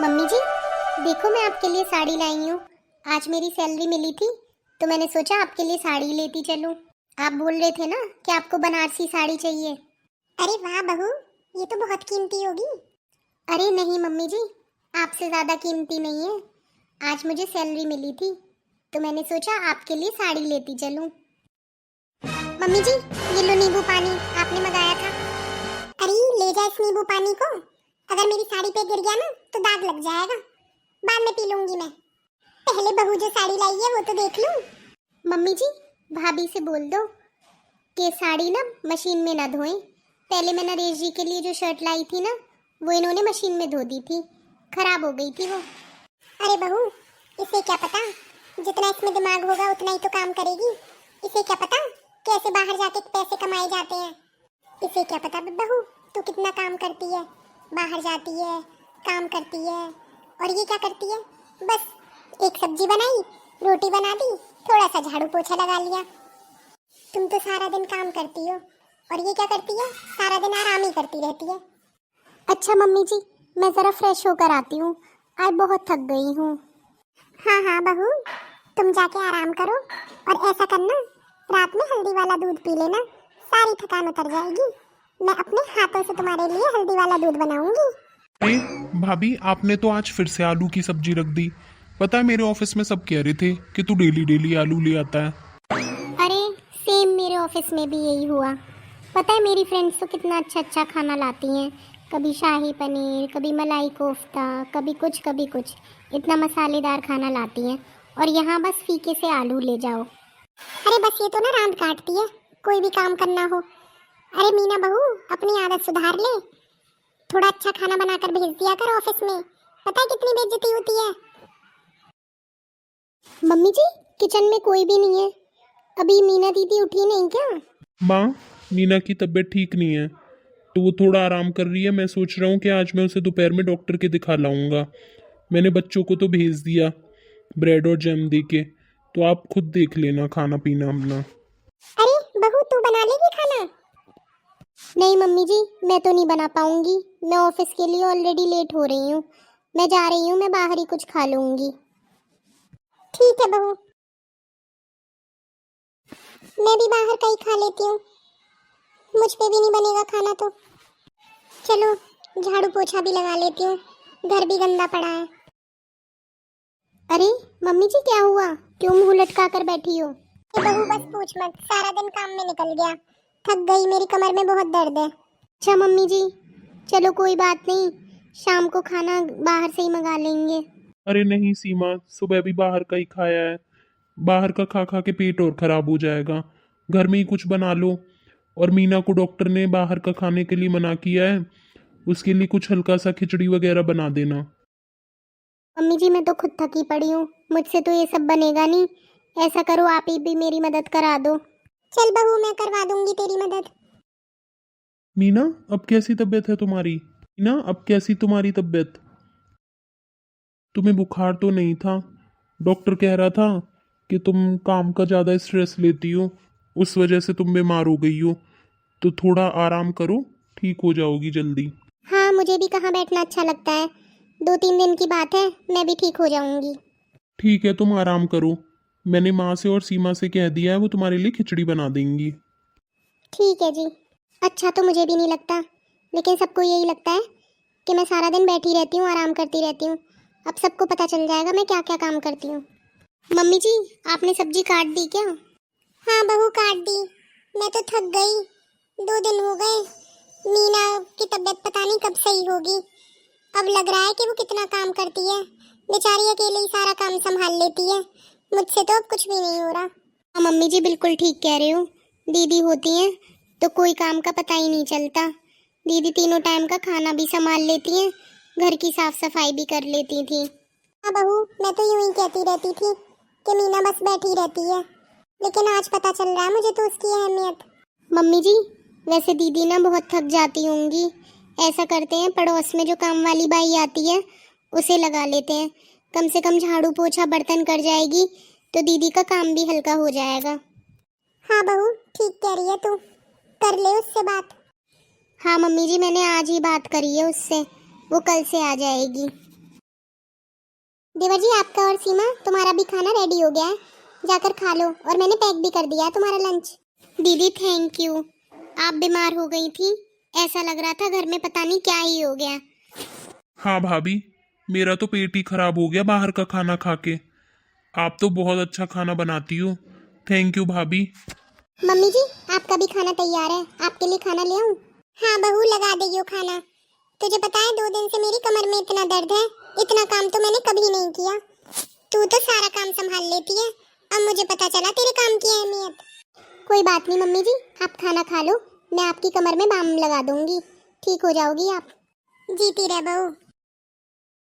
Mummy जी, देखो मैं आपके लिए साड़ी लाई हूँ। आज मेरी सैलरी मिली थी तो मैंने सोचा आपके लिए साड़ी लेती चलूँ। आप बोल रहे थे ना कि आपको बनारसी साड़ी चाहिए। अरे वाह बहू, ये तो बहुत कीमती होगी। अरे नहीं मम्मी जी, आपसे ज़्यादा कीमती नहीं है। आज मुझे सैलरी मिली थी तो मैंने सोचा आपके लिए साड़ी लेती चलूँ। मम्मी जी, ये लो नींबू पानी आपने मंगाया था। अरे ले जा इस नींबू पानी को, अगर मेरी साड़ी पे गिर गया ना तो दाग लग जाएगा। बाद में पी लूंगी मैं। पहले बहू जो साड़ी लाई है वो तो देख लूं। मम्मी जी, भाभी से बोल दो कि साड़ी ना मशीन में ना धोएं। पहले मैं नरेश जी के लिए जो शर्ट लाई थी ना, वो इन्होंने मशीन में धो दी थी, खराब हो गई थी वो। अरे बहू, इसे क्या पता, जितना इसमें दिमाग होगा उतना ही तो काम करेगी। इसे क्या पता कैसे बाहर जाके पैसे कमाए जाते हैं। इसे क्या पता बहू, तू कितना काम करती है, बाहर जाती है, काम करती है, और ये क्या करती है, बस एक सब्जी बनाई, रोटी बना दी, थोड़ा सा झाड़ू पोछा लगा लिया। तुम तो सारा दिन काम करती हो और ये क्या करती है, सारा दिन आराम ही करती रहती है। अच्छा मम्मी जी, मैं ज़रा फ्रेश होकर आती हूँ, आज बहुत थक गई हूँ। हाँ हाँ बहू, तुम जाके आराम करो और ऐसा करना, रात में हल्दी वाला दूध पी लेना, सारी थकान उतर जाएगी। मैं अपने हाथों से तुम्हारे लिए हल्दी वाला दूध बनाऊंगी। अरे भाभी, आपने तो आज फिर से आलू की सब्जी रख दी। पता है मेरे ऑफिस में सब कह रहे थे कि तू डेली डेली आलू ले आता है। अरे सेम मेरे ऑफिस में भी यही हुआ। पता है मेरी फ्रेंड्स तो कितना अच्छा अच्छा खाना लाती हैं, कभी शाही पनीर, कभी मलाई कोफ्ता, कभी कुछ, इतना मसालेदार खाना लाती हैं, और यहाँ बस फीके से आलू ले जाओ। अरे बस ये तो ना रांद काटती है, कोई भी काम करना हो। अरे मीना बहू, अपनी आदत सुधार ले, थोड़ा अच्छा खाना बनाकर भेज दिया कर ऑफिस में। पता है कितनी बेइज्जती होती है। मम्मी जी, किचन में कोई भी नहीं है, अभी मीना दीदी उठी नहीं क्या? माँ, मीना की तबीयत ठीक नहीं है तो वो थोड़ा आराम कर रही है। मैं सोच रहा हूँ कि आज मैं उसे दोपहर में डॉक्टर के दिखा लाऊंगा। मैंने बच्चों को तो भेज दिया ब्रेड और जैम दे के, तो आप खुद देख लेना खाना पीना अपना। अरे बहू, तू बना लेगी खाना? नहीं मम्मी जी, मैं तो नहीं बना पाऊंगी, मैं ऑफिस के लिए ऑलरेडी लेट हो रही हूँ। मैं जा रही हूँ, मैं बाहर ही कुछ खा लूंगी। ठीक है बहू, मैं भी बाहर का ही खा लेती हूँ, मुझ पे भी नहीं बनेगा खाना तो। चलो झाड़ू पोछा भी लगा लेती हूँ, घर भी गंदा पड़ा है। अरे मम्मी जी, क्या हुआ, क्यों मुंह लटका कर बैठी हो? ये बहू बस पूछ मत, सारा दिन काम में निकल गया, थक गई, मेरी कमर में बहुत दर्द है। अच्छा मम्मी जी, चलो कोई बात नहीं, शाम को खाना बाहर से ही मंगा लेंगे। अरे नहीं सीमा, सुबह भी बाहर का ही खाया है। बाहर का खा खा के पेट और खराब हो जाएगा। घर में ही कुछ बना लो। और मीना को डॉक्टर ने बाहर का खाने के लिए मना किया है, उसके लिए कुछ हल्का सा खिचड़ी वगैरह बना देना। मम्मी जी, मैं तो खुद थकी पड़ी हूँ, मुझसे तो ये सब बनेगा नहीं। ऐसा करो, आप ही भी मेरी मदद करा दो। चल बहू, मैं करवा दूंगी तेरी मदद। मीना, अब कैसी तबीयत है तुम्हारी? मीना, अब कैसी तुम्हारी तबीयत? तुम्हें बुखार तो नहीं था? डॉक्टर कह रहा था कि तुम काम का ज़्यादा स्ट्रेस लेती हो, उस वजह से तुम बीमार हो गई हो। तो थोड़ा आराम करो, ठीक हो जाओगी जल्दी। हाँ, मुझे भी कहाँ बैठना अच्छा लगता है, 2-3 दिन की बात है, मैं भी ठीक हो जाऊंगी। ठीक है, तुम आराम करो। मैंने माँ से और सीमा से कह दिया है, वो तुम्हारे लिए खिचड़ी बना देंगी। ठीक है जी। अच्छा तो मुझे भी नहीं लगता, लेकिन सबको यही लगता है कि मैं सारा दिन बैठी रहती हूँ, आराम करती रहती हूँ। अब सबको पता चल जाएगा मैं क्या क्या काम करती हूँ। मम्मी जी, आपने सब्जी काट दी क्या? हाँ बहू, काट दी। मैं तो थक गई, 2 दिन हो गए। मीना की तबीयत पता नहीं कब सही होगी। अब लग रहा है कि वो कितना काम करती है, बेचारी अकेले ही सारा काम संभाल लेती है। मुझसे तो अब कुछ भी नहीं हो रहा। हाँ मम्मी जी, बिल्कुल ठीक कह रहे हो। दीदी होती हैं तो कोई काम का पता ही नहीं चलता। दीदी तीनों टाइम का खाना भी संभाल लेती हैं, घर की साफ सफाई भी कर लेती थी। हाँ बहू, मैं तो यूं ही कहती रहती थी कि मीना बस बैठी रहती है, लेकिन आज पता चल रहा है मुझे तो उसकी अहमियत। मम्मी जी, वैसे दीदी ना बहुत थक जाती होंगी। ऐसा करते हैं, पड़ोस में जो काम वाली बाई आती है उसे लगा लेते हैं, कम से कम झाड़ू पोछा बर्तन कर जाएगी तो दीदी का काम भी हल्का हो जाएगा। हाँ बहू, ठीक कह रही है तू, कर ले उससे बात। हाँ मम्मी जी, मैंने आज ही बात करी है उससे, वो कल से आ जाएगी। देवर जी, आपका और सीमा तुम्हारा भी खाना रेडी हो गया है, जाकर खा लो। और मैंने पैक भी कर दिया है तुम्हारा लंच। दीदी थैंक यू। आप बीमार हो गई थी, ऐसा लग रहा था घर में पता नहीं क्या ही हो गया। हाँ भाभी, मेरा तो पेट ही खराब हो गया बाहर का खाना खा के। आप तो बहुत अच्छा खाना बनाती हो। थैंक यू भाभी। मम्मी जी, आपका भी खाना तैयार है, आपके लिए खाना ले आऊं? हाँ बहू, लगा देगी खाना। तुझे पता है 2 दिन से मेरी कमर में इतना दर्द है, इतना काम तो मैंने कभी नहीं किया। तू तो सारा काम संभाल लेती है, अब मुझे पता चला तेरे काम की अहमियत। कोई बात नहीं मम्मी जी, आप खाना खा लो, मैं आपकी कमर में बाम लगा दूंगी, ठीक हो जाओगी आप। जीती रह बहू।